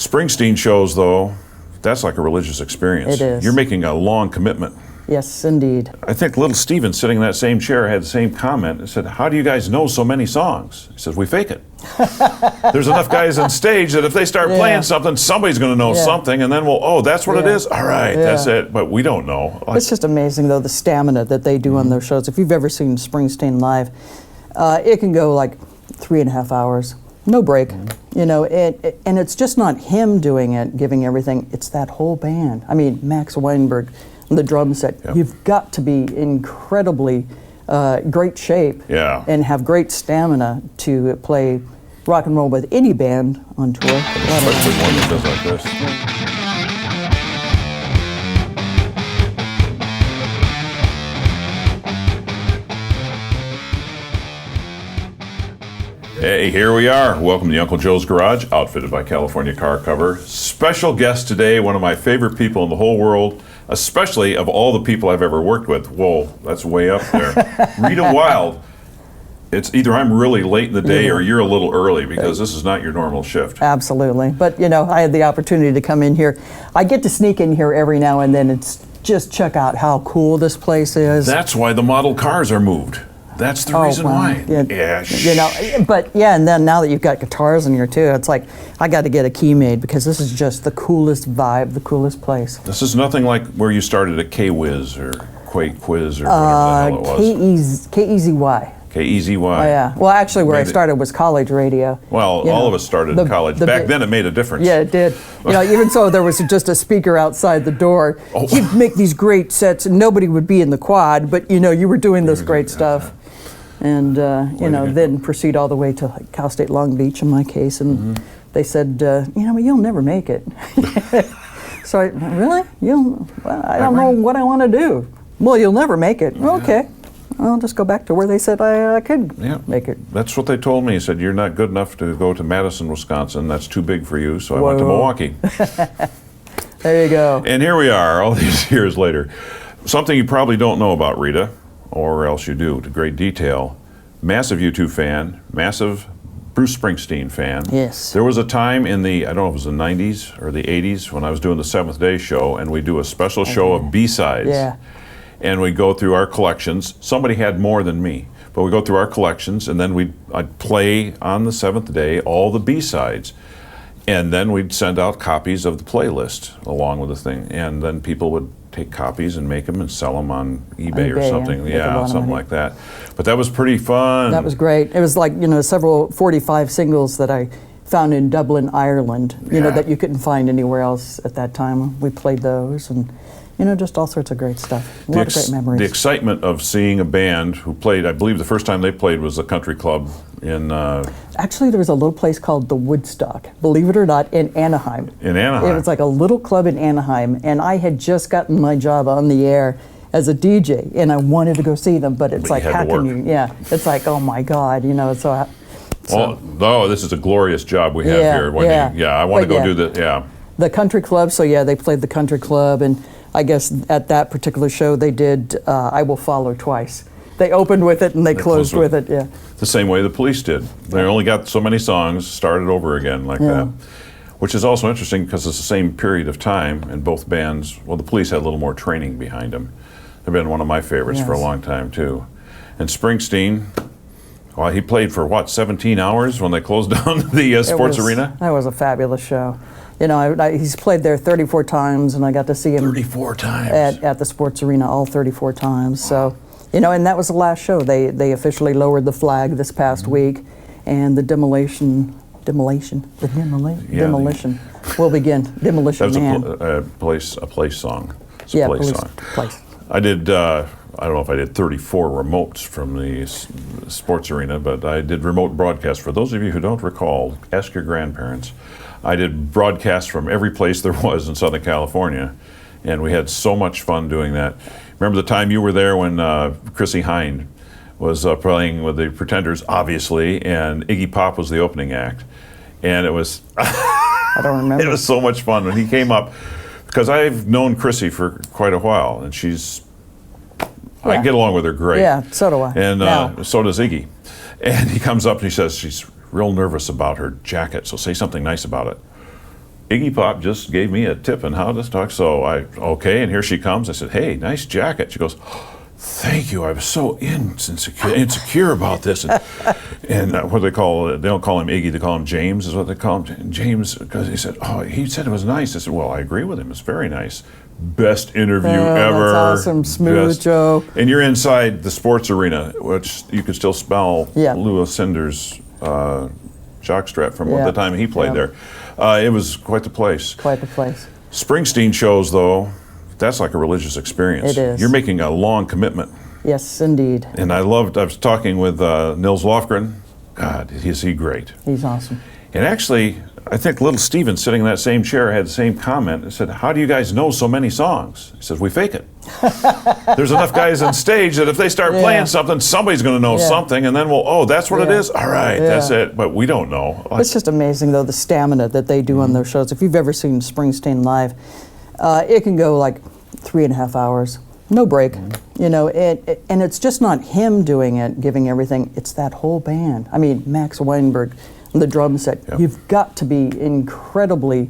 Springsteen shows, though, that's like a religious experience. It is. You're making a long commitment. Yes, indeed. I think little Steven sitting in that same chair had the same comment and said, how do you guys know so many songs? He says, we fake it. There's enough guys on stage that if they start playing something, somebody's going to know something, and then oh, that's what it is? All right, that's it. But we don't know. It's just amazing, though, the stamina that they do on those shows. If you've ever seen Springsteen live, it can go like 3.5 hours. No break, you know, and it's just not him doing it, giving everything. It's that whole band. I mean, Max Weinberg, the drum set. Yep. You've got to be incredibly great shape and have great stamina to play rock and roll with any band on tour. Especially one that does like this. Hey, here we are. Welcome to Uncle Joe's Garage, outfitted by California Car Cover. Special guest today, one of my favorite people in the whole world, especially of all the people I've ever worked with. Whoa, that's way up there. Rita Wilde. It's either I'm really late in the day or you're a little early because this is not your normal shift. Absolutely. But, you know, I had the opportunity to come in here. I get to sneak in here every now and then and just check out how cool this place is. That's why the model cars are moved. That's the reason why. Yeah, you know, but and then now that you've got guitars in here too, it's like I got to get a key made because this is just the coolest vibe, the coolest place. This is nothing like where you started at K-Wiz or Quake Quiz or whatever the hell it was. K-E-Z-Y. K-E-Z-Y. Oh yeah. Well, actually, where I started was college radio. Well, all of us started in college. Back then, it made a difference. Yeah, it did. You know, even so, there was just a speaker outside the door. He'd make these great sets, and nobody would be in the quad, but you know, you were doing this great stuff. And, you know, then proceed all the way to like Cal State Long Beach in my case. And they said, you know, you'll never make it. So I, really? Well, I don't know what I want to do. Well, you'll never make it. Well, okay. I'll just go back to where they said I could make it. That's what they told me. He said, you're not good enough to go to Madison, Wisconsin. That's too big for you. So I went to Milwaukee. There you go. And here we are, all these years later. Something you probably don't know about Rita, or else you do, to great detail. Massive U2 fan, massive Bruce Springsteen fan. Yes. There was a time in the, I don't know if it was the 90s or the 80s, when I was doing the Seventh Day show, and we do a special show of B-sides. Yeah. And we go through our collections. Somebody had more than me, but we go through our collections, and then I'd play on the seventh day all the B-sides. And then we'd send out copies of the playlist along with the thing. And then people would take copies and make them and sell them on eBay or something. Yeah, something like that. But that was pretty fun. That was great. It was like, you know, several 45 singles that I found in Dublin, Ireland, you know, that you couldn't find anywhere else at that time. We played those and, you know, just all sorts of great stuff. A lot of great memories. The excitement of seeing a band who played, I believe the first time they played was the country club in... Actually, there was a little place called the Woodstock, believe it or not, in Anaheim. In Anaheim? It was like a little club in Anaheim, and I had just gotten my job on the air as a DJ, and I wanted to go see them, but it's like, how can you... Yeah, it's like, oh my God, you know, so... Oh, this is a glorious job we have here. I want to go do the... The country club, so yeah, they played the country club, and I guess at that particular show they did I Will Follow twice. They opened with it and they closed with it, The same way the Police did. They only got so many songs, started over again like that. Which is also interesting because it's the same period of time, and both bands, well, the Police had a little more training behind them. They've been one of my favorites for a long time too. And Springsteen, well, he played for what, 17 hours when they closed down the sports arena? That was a fabulous show. You know, he's played there 34 times, and I got to see him 34 times at the sports arena all 34 times. So, you know, and that was the last show. They officially lowered the flag this past week, and the demolition will begin. Demolition Man. That was a place song. It's a place song. I did. I don't know if I did 34 remotes from the sports arena, but I did remote broadcasts. For those of you who don't recall, ask your grandparents. I did broadcasts from every place there was in Southern California, and we had so much fun doing that. Remember the time you were there when Chrissie Hynde was playing with the Pretenders, obviously, and Iggy Pop was the opening act. And it was... I don't remember. It was so much fun when he came up, because I've known Chrissie for quite a while, and she's... I get along with her great. Yeah, so do I. And so does Iggy. And he comes up and he says she's real nervous about her jacket, so say something nice about it. Iggy Pop just gave me a tip on how to talk. So okay, and here she comes. I said, hey, nice jacket. She goes, thank you. I was so insecure about this. And what do they call it? They don't call him Iggy. They call him James, is what they call him. James, because he said it was nice. I said, well, I agree with him. It's very nice. Best interview ever. That's awesome. Smooth, Joe. And you're inside the sports arena, which you can still smell Lewis Cinder's jockstrap from the time he played there. It was quite the place. Quite the place. Springsteen shows, though, that's like a religious experience. It is. You're making a long commitment. Yes, indeed. And I was talking with Nils Lofgren. God, is he great. He's awesome. And actually, I think little Steven sitting in that same chair had the same comment. He said, how do you guys know so many songs? He says, we fake it. There's enough guys on stage that if they start playing something, somebody's going to know something, and then that's what it is? All right, that's it. But we don't know. It's just amazing, though, the stamina that they do on those shows. If you've ever seen Springsteen live, it can go like 3.5 hours. No break, you know, and it's just not him doing it, giving everything. It's that whole band. I mean, Max Weinberg, the drum set. Yep. You've got to be incredibly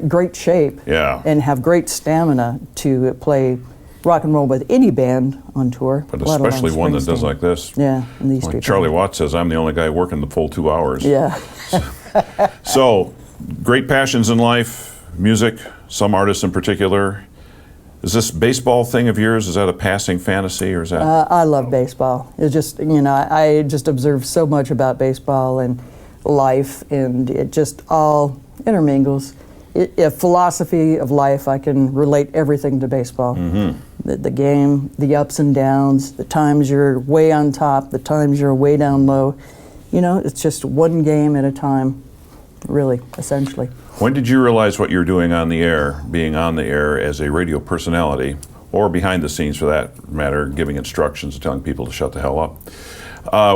great shape and have great stamina to play rock and roll with any band on tour. But especially one that does like this. Yeah, and these like Charlie Watts says, I'm the only guy working the full 2 hours. Yeah. So, great passions in life, music, some artists in particular. Is this baseball thing of yours, is that a passing fantasy, or is that? I love baseball. It's just, you know, I just observe so much about baseball and life, and it just all intermingles. A philosophy of life, I can relate everything to baseball. The game, the ups and downs, the times you're way on top, the times you're way down low. You know, it's just one game at a time, really, essentially. When did you realize what you're doing on the air, being on the air as a radio personality, or behind the scenes for that matter, giving instructions and telling people to shut the hell up?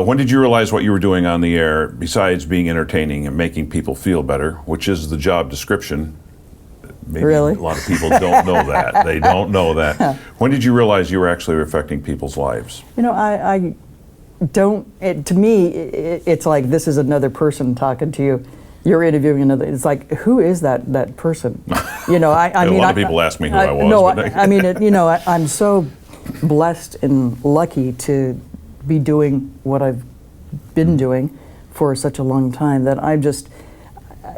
When did you realize what you were doing on the air, besides being entertaining and making people feel better, which is the job description? Maybe really? A lot of people don't know that. They don't know that. When did you realize you were actually affecting people's lives? You know, I don't, to me, it's like this is another person talking to you. You're interviewing another. It's like, who is that person? You know, I mean, a lot of people ask me who I was. No, I mean, you know, I'm so blessed and lucky to be doing what I've been doing for such a long time that I'm just,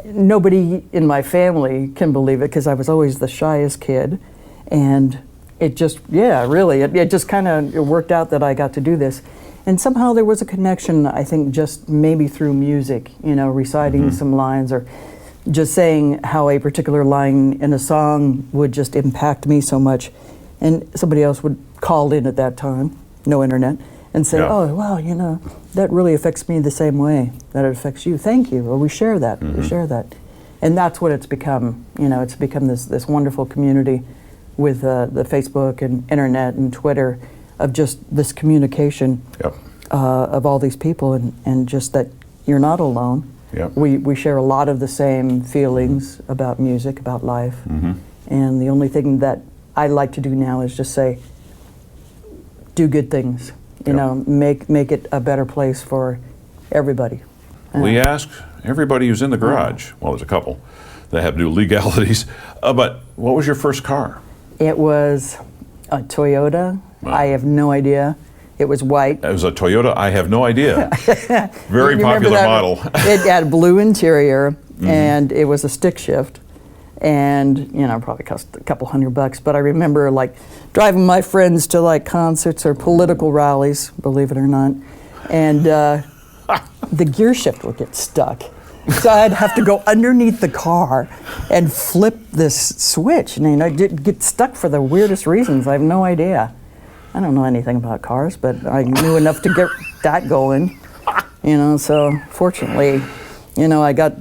nobody in my family can believe it, because I was always the shyest kid, and it just, really, it just kind of worked out that I got to do this. And somehow there was a connection, I think, just maybe through music, you know, reciting some lines, or just saying how a particular line in a song would just impact me so much. And somebody else would call in at that time, no internet, and say, oh, wow, you know, that really affects me the same way that it affects you. Thank you. Well, we share that. We share that. And that's what it's become. You know, it's become this wonderful community with the Facebook and internet and Twitter, of just this communication of all these people, and just that you're not alone. We share a lot of the same feelings about music, about life. And the only thing that I like to do now is just say, do good things. You know, make it a better place for everybody. We ask everybody who's in the garage, well, there's a couple that have to do legalities, but what was your first car? It was a Toyota. Wow. I have no idea. It was white. It was a Toyota, I have no idea. Very popular model. It had a blue interior, and it was a stick shift. And, you know, probably cost a couple $100, but I remember like driving my friends to like concerts or political rallies, believe it or not. And the gear shift would get stuck. So I'd have to go underneath the car and flip this switch. And, you know, get stuck for the weirdest reasons. I have no idea. I don't know anything about cars, but I knew enough to get that going. You know, so fortunately, you know, I got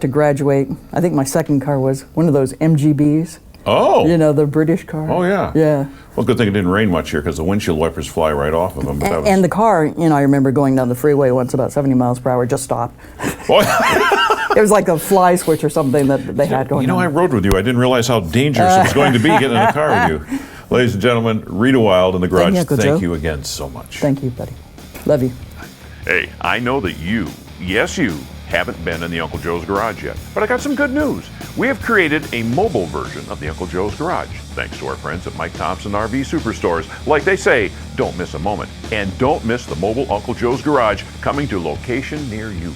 to graduate. I think my second car was one of those MGBs. Oh. You know, the British car. Oh, yeah. Yeah. Well, good thing it didn't rain much here, because the windshield wipers fly right off of them. And the car, you know, I remember going down the freeway once about 70 miles per hour, just stopped. It was like a fly switch or something that they had going on. You know, I rode with you. I didn't realize how dangerous it was going to be getting in a car with you. Ladies and gentlemen, Rita Wilde in the garage. Thank you again so much. Thank you, buddy. Love you. Hey, I know that you, yes you, haven't been in the Uncle Joe's Garage yet. But I got some good news. We have created a mobile version of the Uncle Joe's Garage, thanks to our friends at Mike Thompson RV Superstores. Like they say, don't miss a moment. And don't miss the mobile Uncle Joe's Garage coming to a location near you.